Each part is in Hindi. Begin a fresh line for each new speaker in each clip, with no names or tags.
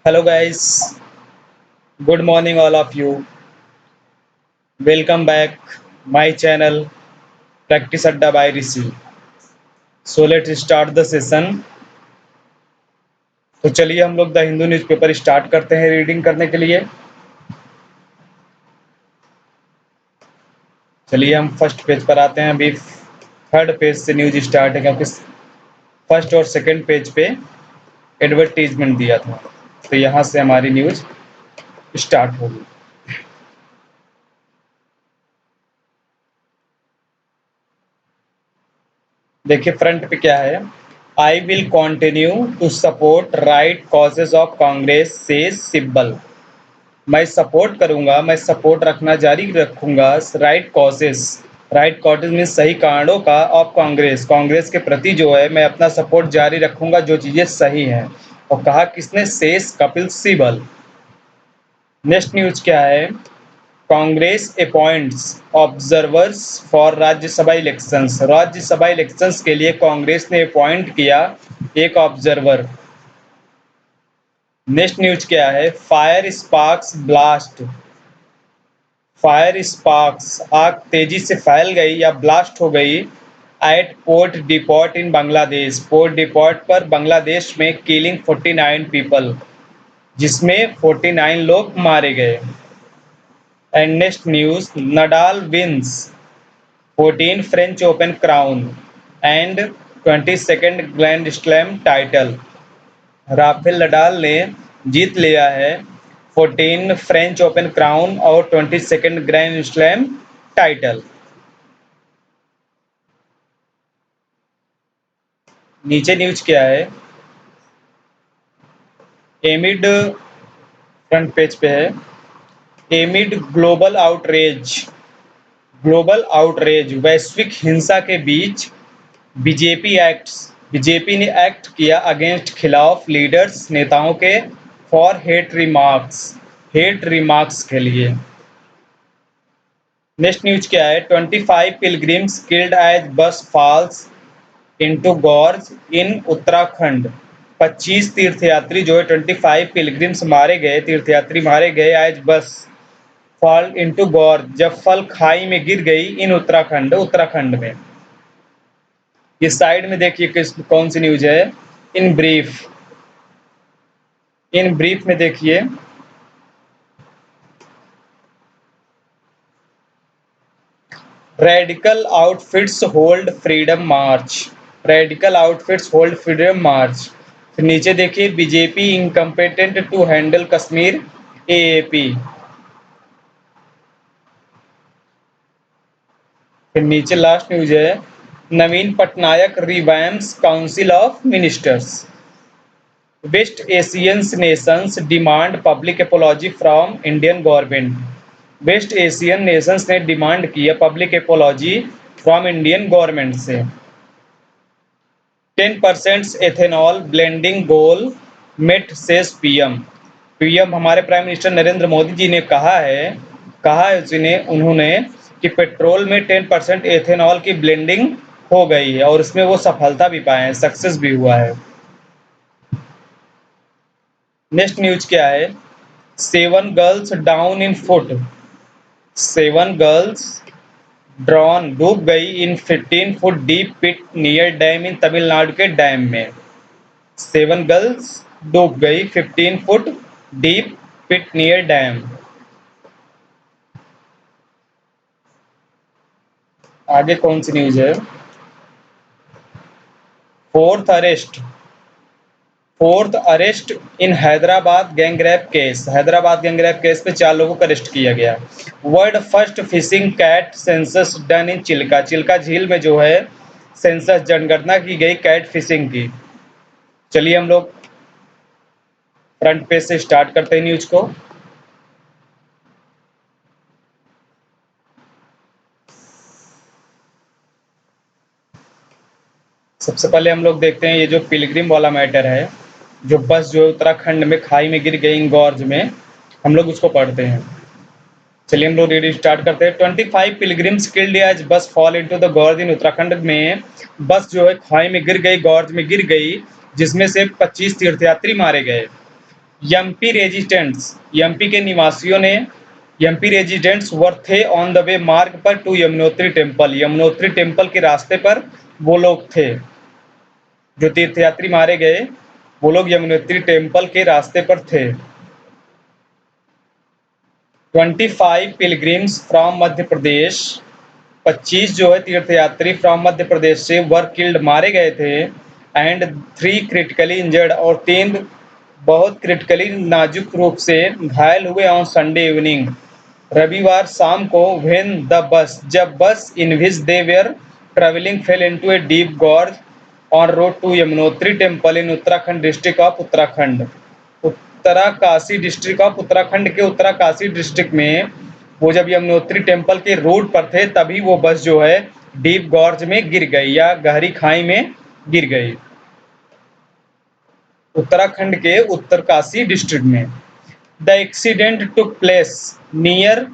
Hello guys, good morning all of you. Welcome back my channel Practice Adda by Rishi. So let's start the session. तो चलिए हम लोग द हिंदू न्यूज़पेपर स्टार्ट करते हैं रीडिंग करने के लिए। चलिए हम फर्स्ट पेज पर आते हैं। अभी थर्ड पेज से न्यूज स्टार्ट है क्योंकि फर्स्ट और सेकंड पेज पे एडवर्टीजमेंट दिया था, तो यहाँ से हमारी न्यूज स्टार्ट होगी। देखिए फ्रंट पे क्या है। I will continue to support right causes of Congress says Sibal. मैं सपोर्ट करूंगा, मैं सपोर्ट रखना जारी रखूंगा राइट कॉजेज मीन सही कारणों का ऑफ कांग्रेस, कांग्रेस के प्रति जो है मैं अपना सपोर्ट जारी रखूंगा जो चीजें सही हैं। और कहा किसने? शेष कपिल सिब्बल। नेक्स्ट न्यूज क्या है। Congress appoints observers for Rajya Sabha elections. Rajya Sabha elections के लिए कांग्रेस ने अपॉइंट किया एक ऑब्जर्वर। नेक्स्ट न्यूज क्या है। Fire sparks blast. Fire sparks आग तेजी से फैल गई या ब्लास्ट हो गई एट पोर्ट डिपॉट इन बांग्लादेश। पोर्ट डिपॉट पर बांग्लादेश में किलिंग 49 पीपल, जिसमें 49 लोग मारे गए। And next news. Nadal wins 14 French Open crown and 22nd grand slam title. Rafael Nadal ने जीत लिया है 14 फ्रेंच ओपन क्राउन और 22nd ग्रैंड स्लैम टाइटल। नीचे न्यूज क्या है। एमिड फ्रंट पेज पे है। एमिड ग्लोबल आउटरेज वैश्विक हिंसा के बीच बीजेपी ने एक्ट किया अगेंस्ट खिलाफ लीडर्स नेताओं के फॉर हेट रिमार्क्स के लिए। नेक्स्ट न्यूज क्या है। 25 पिलग्रिम्स किल्ड एज बस falls into gorge in Uttarakhand. 25 तीर्थयात्री जो है 25 पिलग्रिम्स मारे गए, तीर्थयात्री मारे गए एज बस फॉल इनटू गॉर्ज, जब फल खाई में गिर गई इन उत्तराखंड में। ये साइड में देखिए कौन सी न्यूज है। इन ब्रीफ में देखिए। Radical outfits hold freedom march. फिर नीचे देखिए BJP incompetent to handle Kashmir AAP. फिर नीचे लास्ट न्यूज है। Naveen Patnaik revamps council of ministers. West Asian nations demand public apology from Indian government. West Asian nations ने डिमांड किया public apology from Indian government से। 10% ethanol blending goal met says PM हमारे प्राइम मिनिस्टर नरेंद्र मोदी जी ने कहा है उन्होंने कि पेट्रोल में 10% एथेनॉल की ब्लेंडिंग हो गई है और इसमें वो सफलता भी पाए हैं, सक्सेस भी हुआ है। नेक्स्ट न्यूज क्या है। 7 girls down in foot. 7 girls drown डूब गई in 15 foot deep pit near dam in Tamil Nadu के डैम में। 7 गर्ल्स डूब गई 15 foot deep pit near dam. आगे कौन सी न्यूज है। Fourth arrest in Hyderabad gangrape case. Hyderabad gangrape case पे 4 लोगों को अरेस्ट किया गया। World first fishing cat census done in Chilika झील में जो है सेंसस जनगणना की गई कैट फिशिंग की। चलिए हम लोग फ्रंट पेज से स्टार्ट करते हैं न्यूज को। सबसे पहले हम लोग देखते हैं ये जो पिलग्रिम वाला मैटर है, जो बस जो उत्तराखंड में खाई में गिर गई गॉर्ज में, हम लोग उसको पढ़ते हैं। चलिए हम लोग रीडिंग स्टार्ट करते हैं। 25 पिलग्रिम्स किल्ड एज बस fall into the gorge in Uttarakhand में बस जो है खाई में गिर गई, गॉर्ज में गिर गई, जिसमें से 25 तीर्थयात्री मारे गए। एमपी रेजिडेंट्स, एमपी के निवासियों ने, एमपी रेजिडेंट्स थे ऑन द वे मार्ग पर to Yamunotri temple, Yamunotri temple के रास्ते पर वो लोग थे जो तीर्थयात्री मारे गए, वो लोग यमुनोत्री टेम्पल के रास्ते पर थे। 25 पिलग्रिम्स फ्रॉम मध्य प्रदेश, 25 जो है तीर्थयात्री फ्रॉम मध्य प्रदेश से वर किल्ड मारे गए थे, एंड 3 क्रिटिकली इंजर्ड और 3 बहुत क्रिटिकली नाजुक रूप से घायल हुए ऑन संडे इवनिंग, रविवार शाम को, व्हेन द बस, जब bus in which they were travelling fell into a deep gorge on road to Yamunotri temple in Uttarakhand district of Uttarakhand, Uttarkashi district of Uttarakhand के उत्तराकाशी डिस्ट्रिक्ट में वो जब यमुनोत्री टेम्पल के रोड पर थे तभी वो बस जो है डीप गॉर्ज में गिर गई या गहरी खाई में गिर गई, उत्तराखंड के उत्तरकाशी डिस्ट्रिक्ट में। The accident took place near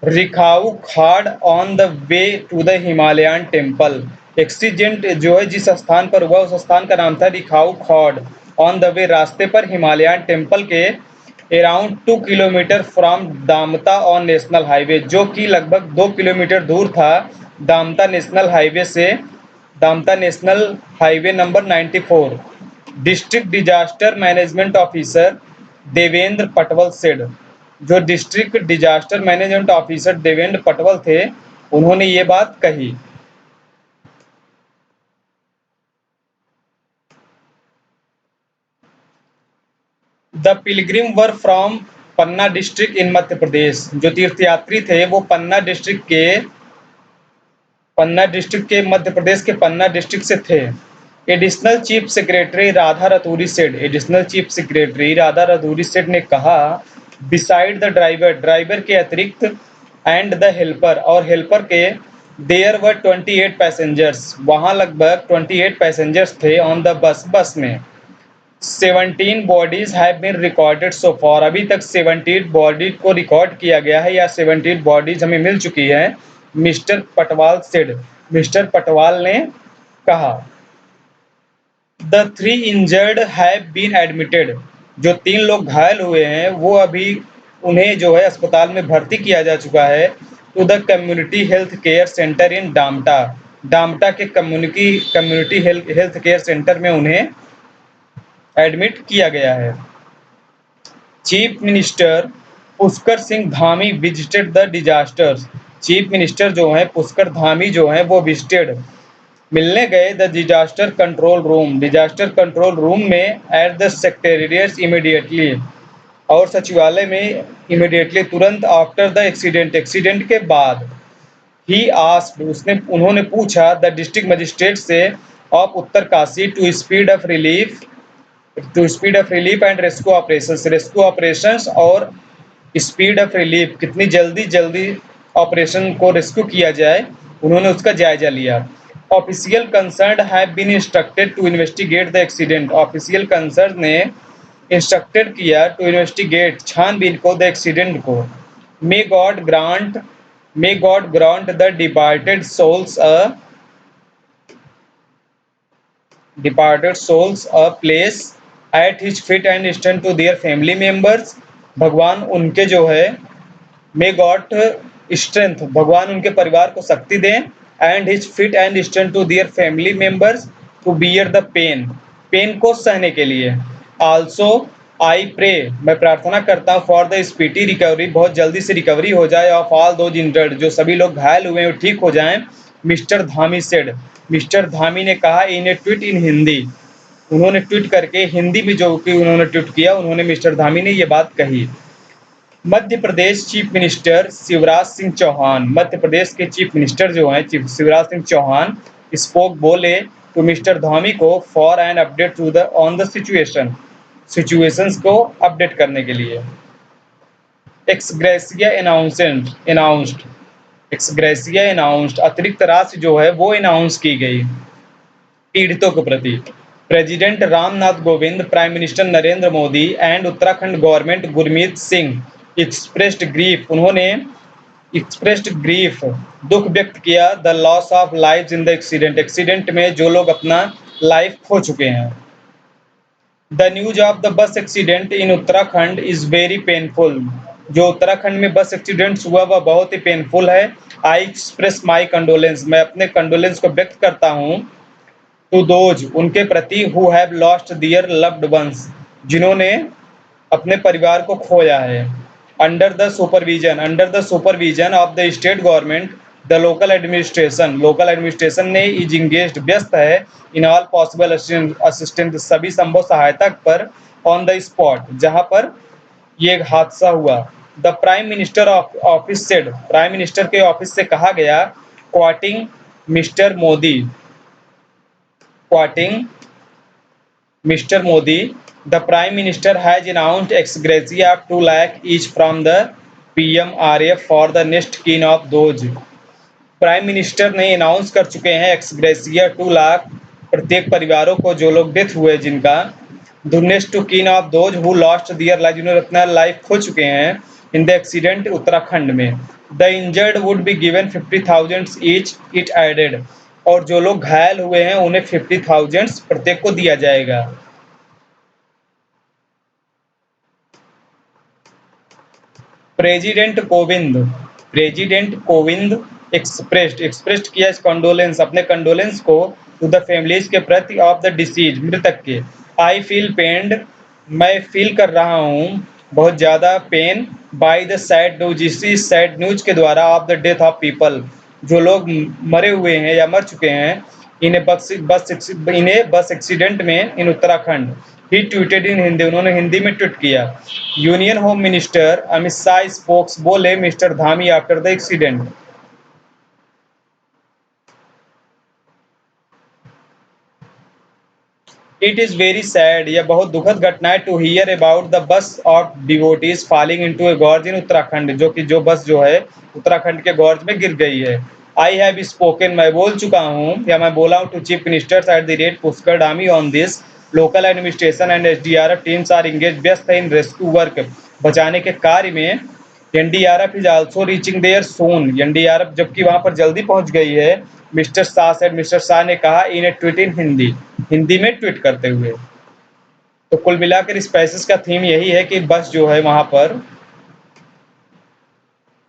Rikhau Khad on the way to the Himalayan temple, accident जो है जिस स्थान पर हुआ उस स्थान का नाम था रिखाऊ खाड़ ऑन द वे, रास्ते पर हिमालयन टेम्पल के around 2 kilometre from Damta on national highway, जो कि लगभग 2 किलोमीटर दूर था दामता नेशनल हाईवे से, Damta national highway number 94। District disaster management officer Devendra Patwal said, जो district disaster management officer Devendra Patwal थे उन्होंने ये बात कही। The pilgrim were from Panna district in Madhya Pradesh, जो तीर्थयात्री थे वो पन्ना डिस्ट्रिक्ट के मध्य प्रदेश के पन्ना डिस्ट्रिक्ट से थे। Additional chief secretary Radha Raturi said, additional chief secretary Radha Raturi said ने कहा, बिसाइड द ड्राइवर, ड्राइवर के अतिरिक्त, एंड द हेल्पर और हेल्पर के, देयर वर 28 पैसेंजर्स, वहाँ लगभग 28 पैसेंजर्स थे ऑन द बस, बस में। 17 bodies have been recorded so far, अभी तक 17 बॉडी को रिकॉर्ड किया गया है या 17 बॉडीज हमें मिल चुकी है, mister Patwal said, mister Patwal ने कहा। The 3 injured have been admitted, जो 3 लोग घायल हुए हैं वो अभी उन्हें जो है अस्पताल में भर्ती किया जा चुका है, to the community health care centre in Damta, Damta के कम्युनिटी हेल्थ केयर सेंटर में उन्हें एडमिट किया गया है। Chief minister Pushkar Singh Dhami visited the disasters, chief minister जो हैं पुष्कर धामी जो हैं वो विजिटेड, मिलने गए the disaster control room, disaster control room में एट द सेक्रेटेरिएट इमीडिएटली, और सचिवालय में इमीडिएटली तुरंत आफ्टर द एक्सीडेंट, एक्सीडेंट के बाद। ही आस्क्ड, उन्होंने पूछा द डिस्ट्रिक्ट मजिस्ट्रेट से of Uttarkashi to speed of relief and rescue operations और स्पीड ऑफ रिलीफ, कितनी जल्दी ऑपरेशन को रेस्क्यू किया जाए, उन्होंने उसका जायजा लिया। Official concern have been instructed to investigate the accident, official concern ने इंस्ट्रक्टेड किया टू इन्वेस्टिगेट, छानबीन को, द एक्सीडेंट को। May God grant the departed souls a place at his feet and stand to their family members, भगवान उनके जो है, मे गॉड स्ट्रेंथ, भगवान उनके परिवार को शक्ति दें, and his feet and stand to their family members to bear the pain, pain को सहने के लिए। आल्सो आई प्रे, मैं प्रार्थना करता हूँ, फॉर द स्पीडी रिकवरी, बहुत जल्दी से रिकवरी हो जाए, ऑफ ऑल दोज इंजर्ड, जो सभी लोग घायल हुए हैं वो ठीक हो जाएं, mister Dhami said, mister Dhami ने कहा in a tweet in Hindi, उन्होंने ट्वीट करके हिंदी में जो कि उन्होंने ट्वीट किया, उन्होंने मिस्टर धामी ने ये बात कही। मध्य प्रदेश चीफ मिनिस्टर शिवराज सिंह चौहान, मध्य प्रदेश के चीफ मिनिस्टर जो हैं शिवराज सिंह चौहान स्पोक, बोले टू मिस्टर धामी को for an update to the on the situations को अपडेट करने के लिए। एक्सग्रेसिया अनाउंस्ड, एक्सग्रेसिया अनाउंस्ड, अतिरिक्त राशि जो है वो अनाउंस की गई पीड़ितों के प्रति। President Ramnath Kovind, prime minister Narendra Modi and Uttarakhand government Gurmeet Singh expressed grief, उन्होंने एक्सप्रेस्ड ग्रीफ, दुख व्यक्त किया, the loss of life in the accident, accident में जो लोग अपना लाइफ खो चुके हैं। The news of the bus accident in Uttarakhand is very painful. जो उत्तराखंड में बस एक्सीडेंट हुआ वह बहुत ही पेनफुल है। आई एक्सप्रेस माई कंडोलेंस, मैं अपने कंडोलेंस को व्यक्त करता हूँ टू दोज, उनके प्रति who have lost their loved ones, जिन्होंने अपने परिवार को खोया है। Under the supervision of the state government, the local administration ने इज इंगेज्ड, व्यस्त है इन ऑल पॉसिबल असिस्टेंट, सभी संभव सहायता पर, ऑन द स्पॉट, जहां पर ये हादसा हुआ। The prime minister office said, prime minister के ऑफिस से कहा गया, quoting mister Modi, quoting Mr. Modi, the Prime Minister has announced ex gratia of 2 lakh each from the PMRF for the next kin of those। Prime minister ने अनाउंस कर चुके हैं एक्स ग्रेसिया 2 लाख प्रत्येक परिवारों को जो लोग डेथ हुए जिनका, the next to kin of those who lost their life, जिन्होंने अपना लाइफ खो चुके हैं इन द एक्सीडेंट उत्तराखंड में। The injured would be given 50,000 each, it added, और जो लोग घायल हुए हैं उन्हें 50,000 प्रत्येक को दिया जाएगा। प्रेसिडेंट कोविंद एक्सप्रेस्ड किया कंडोलेंस, अपने कंडोलेंस को टू द फैमिलीज के प्रति ऑफ द डिसीज, मृतक के। आई फील पेन्ड, मैं फील कर रहा हूँ बहुत ज़्यादा pain, by the sad news, इसी सैड न्यूज के द्वारा, of the death of people, जो लोग मरे हुए हैं या मर चुके हैं इन्हें बस एक्सीडेंट में in Uttarakhand. He tweeted in Hindi, उन्होंने हिंदी में ट्वीट किया। Union home minister Amit Shah spokes बोले mister Dhami after the accident. It is very sad, यह बहुत दुखद घटना है, to hear about the bus of devotees falling into a gorge in Uttarakhand, जो कि जो बस जो है उत्तराखंड के गॉर्ज में गिर गई है। आई हैव स्पोकन, मैं बोल चुका हूँ या मैं बोला हूँ, to chief ministers at the rate Pushkar Dhami on this. Local administration and SDRF teams are engage, व्यस्त है इन रेस्क्यू वर्क, बचाने के कार्य में। NDRF is also reaching there soon, NDRF जबकि वहां पर जल्दी पहुंच गई है। Mister Shah said, mister Shah ने कहा in a tweet in Hindi, Hindi में ट्वीट करते हुए। तो कुल मिलाकर इस पैसेज का थीम यही है कि बस जो है वहां पर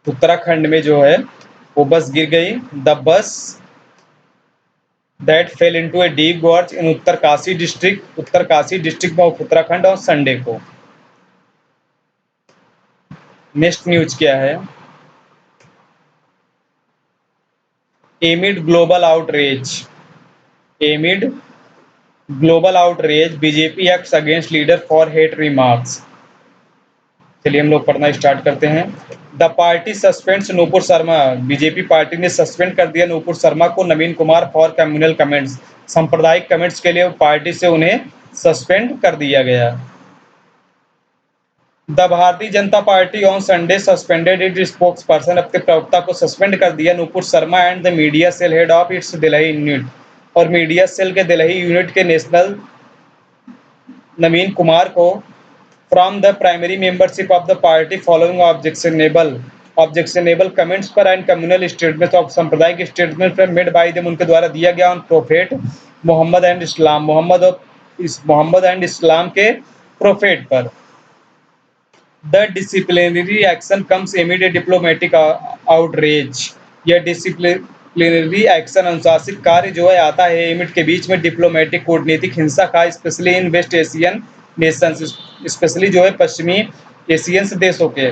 उत्तराखंड में जो है वो बस गिर गई। The bus that fell into a deep gorge in Uttarkashi district of Uttarakhand और संडे को। नेक्स्ट न्यूज क्या है? एमिड global outreach, एमिड global outreach BJP acts against leader for hate remarks. चलिए हम लोग पढ़ना स्टार्ट करते हैं। The party suspends Nupur Sharma, BJP party ने सस्पेंड कर दिया नूपुर शर्मा को, नवीन कुमार फॉर कम्युनल कमेंट्स, सांप्रदायिक कमेंट्स के लिए पार्टी से उन्हें सस्पेंड कर दिया गया। The Bharatiya Janata Party on Sunday suspended it spokesperson, अपने प्रवक्ता को सस्पेंड कर दिया Nupur Sharma and the media cell head of its Delhi unit, और मीडिया सेल के दिल्ली यूनिट के नेशनल नवीन कुमार को from the primary membership of the party following objectionable comments पर एंड कम्युनल स्टेटमेंट ऑफ सांप्रदायिक स्टेटमेंट पर मेड बाय देम, उनके द्वारा दिया गया on Prophet Muhammad and Islam, Mohammad and इस्लाम के प्रोफेट पर। The disciplinary action comes एमिड A diplomatic outreach, यह डिसिप्लिनरी एक्शन अनुशासित कार्य जो है आता है एमिड के बीच में डिप्लोमेटिक कूटनीतिक हिंसा का, specially in west Asian nations, specially जो है पश्चिमी एशियंस देशों के।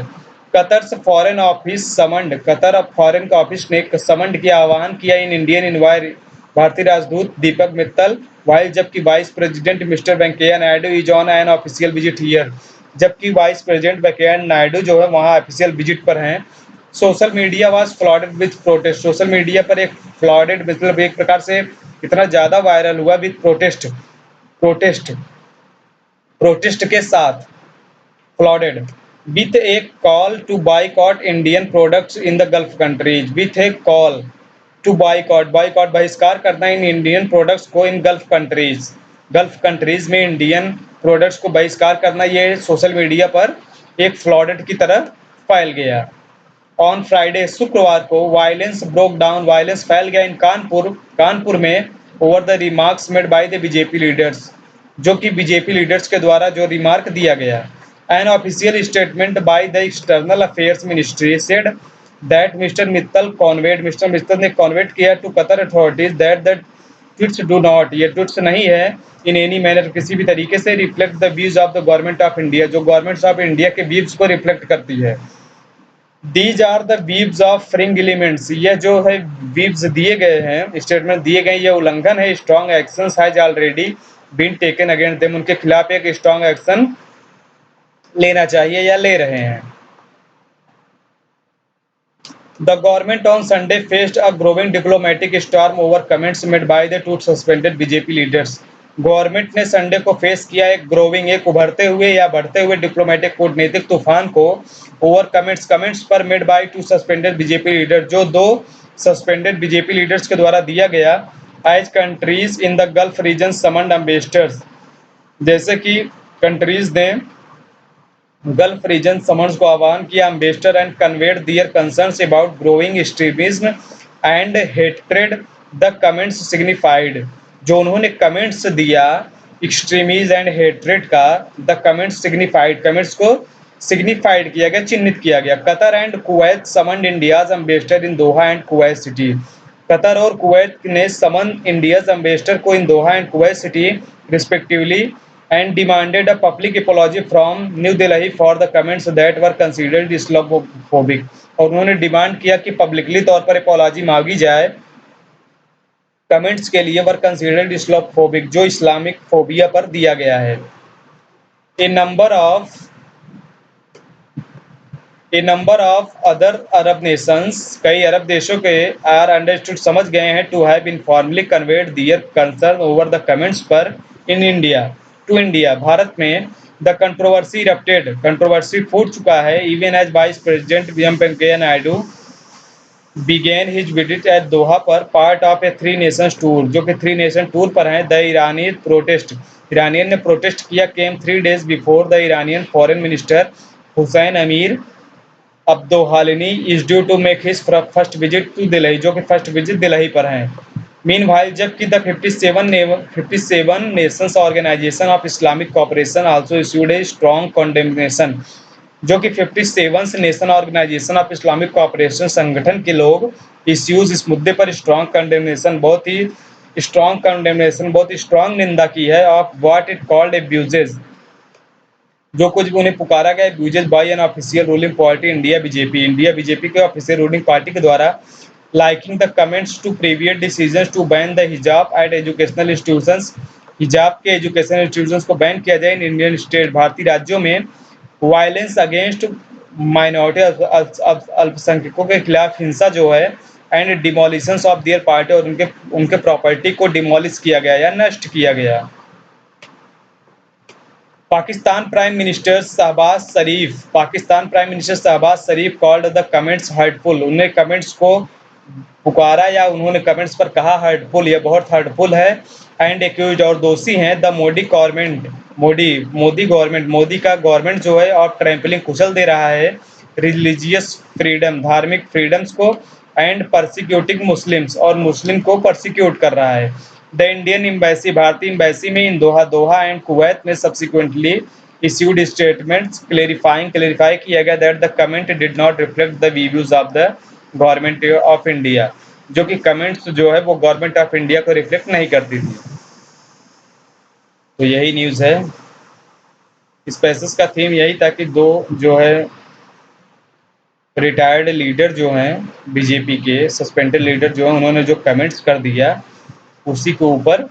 Qatar foreign office summoned, Qatar foreign का ऑफिस ने समंड किया, आह्वान किया इन इंडियन इन्वायर, भारतीय राजदूत दीपक मित्तल, वाइल जबकि vice president mister Venkaiah Naidu is on an official visit here, जबकि वाइस प्रेसिडेंट वेंकैया नायडू जो है वहाँ ऑफिशियल विजिट पर हैं। Social media was flooded with protest, social media पर एक फ्लॉडेड मतलब एक प्रकार से इतना ज़्यादा वायरल हुआ विथ प्रोटेस्ट प्रोटेस्ट के साथ, flooded with a call to boycott Indian products in the gulf countries, with a call to boycott बहिष्कार करना इन इंडियन प्रोडक्ट्स को इन गल्फ कंट्रीज में इंडियन प्रोडक्ट्स को बहिष्कार करना, ये सोशल मीडिया पर एक फ्लॉडेड की तरह फैल गया। ऑन फ्राइडे, शुक्रवार को वायलेंस ब्रोक डाउन, वायलेंस फैल गया इन कानपुर में over the remarks made by the BJP leaders, जो कि बीजेपी लीडर्स के द्वारा जो रिमार्क दिया गया। An official statement by the external affairs ministry said that mister Mittal ने कॉन्वेट किया to Qatar authorities that the tweets do not, ये ट्वीट्स नहीं है इन एनी मैनर किसी भी तरीके से reflect the views of the government of India, जो गवर्नमेंट ऑफ इंडिया के व्यूज को रिफ्लेक्ट करती है। These are the views of fringe elements, यह जो है वीव्स दिए गए हैं, स्टेटमेंट दिए गए, यह उल्लंघन है। Strong action has already been taken against them, उनके खिलाफ एक स्ट्रॉन्ग एक्शन लेना चाहिए या ले रहे हैं। The government on Sunday faced a growing diplomatic storm over comments made by the two suspended BJP leaders. Government ने संडे को फेस किया एक उभरते हुए या बढ़ते हुए डिप्लोमेटिक कूटनीतिक तूफान को ओवर कमेंट्स पर made by two suspended BJP leader, जो दो सस्पेंडेड बीजेपी लीडर्स के द्वारा दिया गया। As countries in the Gulf region summoned ambassadors, जैसे कि कंट्रीज ने गल्फ रीजन समन्स को आह्वान किया। Ambassador and conveyed their concerns about growing extremism and hatred the comments signified, जो उन्होंने कमेंट्स दिया एक्सट्रीमीज एंड हेट्रेड का, द कमेंट्स सिग्निफाइड, कमेंट्स को सिग्निफाइड किया गया, चिन्हित किया गया। Qatar and Kuwait summoned India's ambassador in Doha and Kuwait city, Qatar और कुवैत ने समन इंडियाज एम्बेसडर को in Doha and Kuwait city respectively and demanded a public apology from New Delhi for the comments that were considered Islamophobic, और उन्होंने डिमांड किया कि पब्लिकली तौर पर अपॉलॉजी मांगी जाए कमेंट्स के लिए वर कंसिडर्ड इस्लामोफोबिक, जो इस्लामिक फोबिया पर दिया गया है। A number of other Arab nations, कई अरब देशों के आर अंडरस्टूड, समझ गए हैं, to have informally conveyed their concern over the comments पर इन इंडिया टू इंडिया, भारत में। द कंट्रोवर्सी इरप्टेड, कंट्रोवर्सी फूट चुका है। Even as vice president M Venkaiah Naidu began his visit at Doha पर part of a 3 Nations tour, जो कि 3 नेशन टूर पर हैं। द ईरानी प्रोटेस्ट, ईरानियन ने प्रोटेस्ट किया। Came 3 days before the Iranian foreign minister Hussain Amir Abdollahian is due to make his first visit to Delhi, जो कि फर्स्ट विजिट दिल्ली पर हैं। मीनवाइल जबकि the 57 nations organisation of Islamic cooperation also issued a strong condemnation, जो कि 57 nation organisation of Islamic cooperation संगठन के लोग इश्यूज इस मुद्दे पर स्ट्रॉन्ग कंडेमनेशन, बहुत ही स्ट्रॉन्ग निंदा की है of what it called abuses, जो कुछ भी उन्हें पुकारा गया abuses by an official ruling party India BJP के ऑफिशियल रूलिंग पार्टी के द्वारा। Linking the comments to previous decisions to ban the hijab at educational institutions, हिजाब के एजुकेशनल इंस्टीट्यूशंस को बैन किया जाए इन इंडियन स्टेट, भारतीय राज्यों में। वायलेंस अगेंस्ट माइनॉरिटी, अल्पसंख्यकों के खिलाफ हिंसा जो है, एंड डिमोलिशंस ऑफ देयर पार्टी, और उनके प्रॉपर्टी को डिमोलिश किया गया या नष्ट किया गया। Pakistan prime minister Shehbaz Sharif called the comments hurtful, उन्हें कमेंट्स को पुकारा या उन्होंने कमेंट्स पर कहा हर्टफुल, यह बहुत हर्टफुल है। एंड एक्यूज्ड, और दोषी हैं, द मोदी गवर्नमेंट, मोदी का गवर्नमेंट जो है और ट्रैम्पलिंग कुचल दे रहा है रिलीजियस फ्रीडम, धार्मिक फ्रीडम्स को, एंड परसिक्यूटिंग मुस्लिम्स, और मुस्लिम को परसिक्यूट कर रहा है। द इंडियन एम्बेसी, भारतीय एम्बेसी में इन दोहा एंड कुवैत में सब्सिक्वेंटली इश्यूड स्टेटमेंट्स क्लेरिफाई किया गया that the comment did not reflect the views of the government of India, जो कि कमेंट्स जो है वो गवर्नमेंट ऑफ इंडिया को रिफ्लेक्ट नहीं करती थी। तो यही न्यूज़ है। इस पैसेज का थीम यही था कि दो जो है रिटायर्ड लीडर जो हैं बीजेपी के, सस्पेंडेड लीडर जो हैं, उन्होंने जो कमेंट्स कर दिया उसी के ऊपर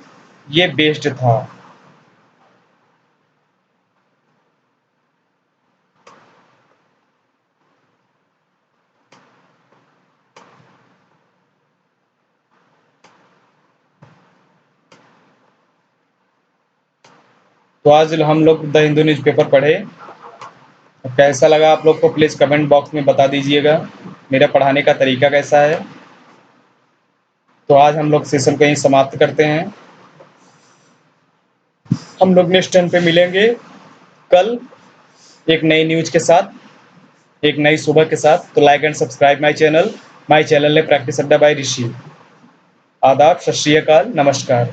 ये बेस्ड था। तो आज हम लोग द हिंदू न्यूज़पेपर पढ़े। कैसा लगा आप लोग को प्लीज़ कमेंट बॉक्स में बता दीजिएगा, मेरा पढ़ाने का तरीका कैसा है। तो आज हम लोग सेशन को यहीं समाप्त करते हैं। हम लोग नेक्स्ट टाइम पे मिलेंगे कल एक नई न्यूज के साथ, एक नई सुबह के साथ। तो like and subscribe my channel ने प्रैक्टिस अड्डा बाय ऋषि। आदाब, सत श्री अकाल, नमस्कार।